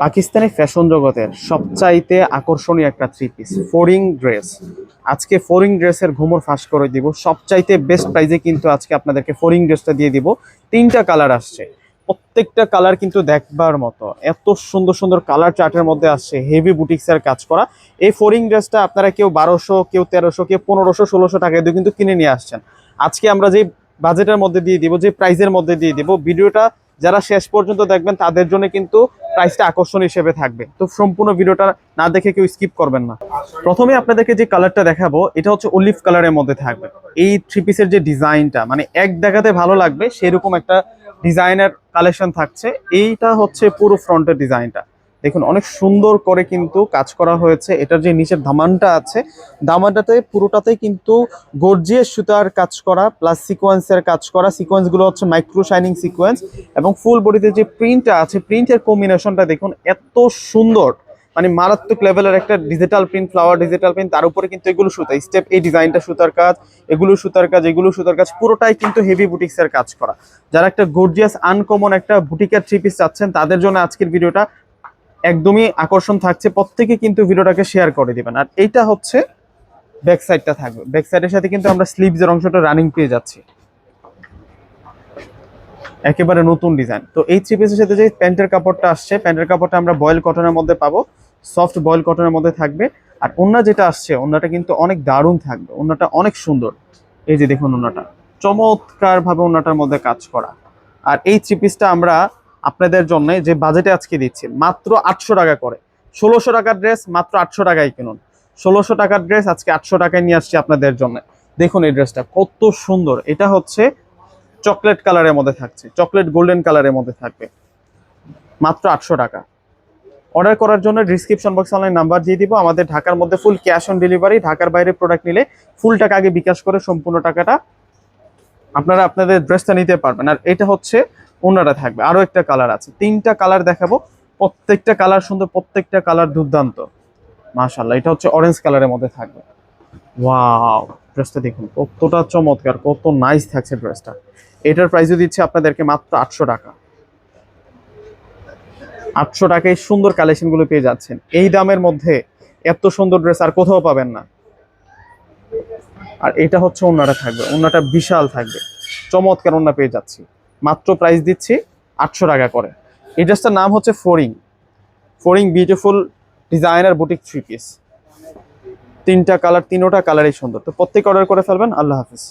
Pakistani fashion জগতের সবচাইতে আকর্ষণীয় একটা থ্রি পিস ফোরিং ড্রেস। আজকে ফোরিং ড্রেসের ঘুমর ফাঁস করে দিব, সবচাইতে বেস্ট প্রাইজে কিন্তু আজকে আপনাদেরকে ফোরিং ড্রেসটা দিয়ে দিব। তিনটা কালার আসছে, প্রত্যেকটা কালার কিন্তু দেখবার মতো, এত সুন্দর সুন্দর কালার চার্টের মধ্যে আসছে, হেভি বুটিক্সের কাজ করা। এই ফোরিং ড্রেসটা আপনারা কেউ 1200, কেউ 1300, কেউ 1500, 1600 টাকা দিয়ে কিন্তু কিনে নিয়ে আসছেন। আজকে আমরা যে বাজেটের মধ্যে দিয়ে দিব, যে প্রাইজের মধ্যে দিয়ে দিব, ভিডিওটা যারা শেষ পর্যন্ত দেখবেন তাদের জন্য কিন্তু প্রাইসটা আকর্ষণ হিসেবে থাকবে। তো সম্পূর্ণ ভিডিওটা না দেখে কেউ স্কিপ করবেন না। প্রথমে আপনাদেরকে যে কালারটা দেখাবো এটা হচ্ছে অলিভ কালারের মধ্যে থাকবে। এই থ্রি পিসের যে ডিজাইনটা মানে এক দেখাতে ভালো লাগবে সেরকম একটা ডিজাইনের কালেকশন থাকছে। এইটা হচ্ছে পুরো ফ্রন্টের ডিজাইনটা দেখুন, অনেক সুন্দর করে কিন্তু কাজ করা হয়েছে। এটার যে নিচের দামানটা আছে, দামানটাতে পুরোটাতেই কিন্তু গর্জিয়াস সুতার কাজ করা প্লাস সিকোয়েন্সের কাজ করা। সিকোয়েন্সগুলো হচ্ছে মাইক্রো শাইনিং সিকোয়েন্স এবং ফুল বডিতে যে প্রিন্টটা আছে, প্রিন্টের কম্বিনেশনটা দেখুন এত সুন্দর, মানে মারাত্মক লেভেলের একটা digital print, flower digital print, তার উপরে কিন্তু এগুলো সুতা স্টেপ, এই ডিজাইনটা সুতার কাজ, এগুলো সুতার কাজ, এগুলো সুতার কাজ, পুরোটাই কিন্তু হেভি বুটিক্সের কাজ করা। যারা একটা গর্জিয়াস আনকমন একটা বুটিকের থ্রি পিস চাচ্ছেন তাদের জন্য আজকের ভিডিওটা একদমই আকর্ষণ থাকছে। প্রত্যেকে কিন্তু ভিডিওটাকে শেয়ার করে দিবেন। আর এইটা হচ্ছে ব্যাক সাইডটা থাকবে, ব্যাক সাইডের সাথে কিন্তু আমরা স্লিভসের অংশটা রানিং পেয়ে যাচ্ছি, একেবারে নতুন ডিজাইন। তো এই থ্রি পিসের সাথে যে প্যান্টের কাপড়টা আসছে, প্যান্টের কাপড়টা আমরা বয়েল কটনের মধ্যে পাবো, সফট বয়েল কটনের মধ্যে থাকবে। আর ওন্না যেটা আসছে, ওন্নাটা কিন্তু অনেক দারুণ থাকবে, ওন্নাটা অনেক সুন্দর। এই যে দেখুন ওন্নাটা চমৎকার ভাবে ওন্নাটার মধ্যে কাজ করা। আর এই থ্রি পিসটা আমরা আপনাদের জন্য যে বাজেটে আজকে দিচ্ছি মাত্র 800 টাকা করে। 1600 টাকার ড্রেস মাত্র 800 টাকায় কিনুন। 1600 টাকার ড্রেস আজকে 800 টাকায় নিয়ে আসছি আপনাদের জন্য। দেখুন এই ড্রেসটা কত সুন্দর। এটা হচ্ছে চকলেট কালারের মধ্যে থাকছে, চকলেট গোল্ডেন কালারের মধ্যে থাকবে, মাত্র 800 টাকা। অর্ডার করার জন্য ডিসক্রিপশন বক্সে অনলাইন নাম্বার দিয়ে দিব। আমাদের ঢাকার মধ্যে ফুল ক্যাশ অন ডেলিভারি, ঢাকার বাইরে প্রোডাক্ট নিলে ফুল টাকা আগে বিকাশ করে সম্পূর্ণ টাকাটা আপনারা আপনাদের ড্রেসটা নিতে পারবেন। আর এটা হচ্ছে ওনারা থাকবে, আরো একটা কালার আছে, তিনটা কালার দেখাবো, প্রত্যেকটা কালার সুন্দর, প্রত্যেকটা কালার দুর্দান্ত মাশাআল্লাহ। এটা হচ্ছে অরেঞ্জ কালারের মধ্যে থাকবে। ওয়াও, ড্রেসটা দেখুন কতটা চমৎকার, কত নাইস থাকছে ড্রেসটা। এটার প্রাইসও দিচ্ছে আপনাদেরকে মাত্র 800 টাকা। 800 টাকায় সুন্দর কালেকশনগুলো পেয়ে যাচ্ছেন। এই দামের মধ্যে এত সুন্দর ড্রেস আর কোথাও পাবেন না। আর এটা হচ্ছে ওন্নাটা থাকবে, ওন্নাটা বিশাল থাকবে, চমৎকার ওন্না পেয়ে যাচ্ছি। মাত্র প্রাইস দিচ্ছি 800 টাকা করে। এই ড্রেসটার নাম হচ্ছে ফোরিং, ফোরিং beautiful designer boutique three piece. তিনটা কালার, তিনোটা কালারই সুন্দর। তো প্রত্যেক অর্ডার করে ফেলবেন। আল্লাহ হাফিজ।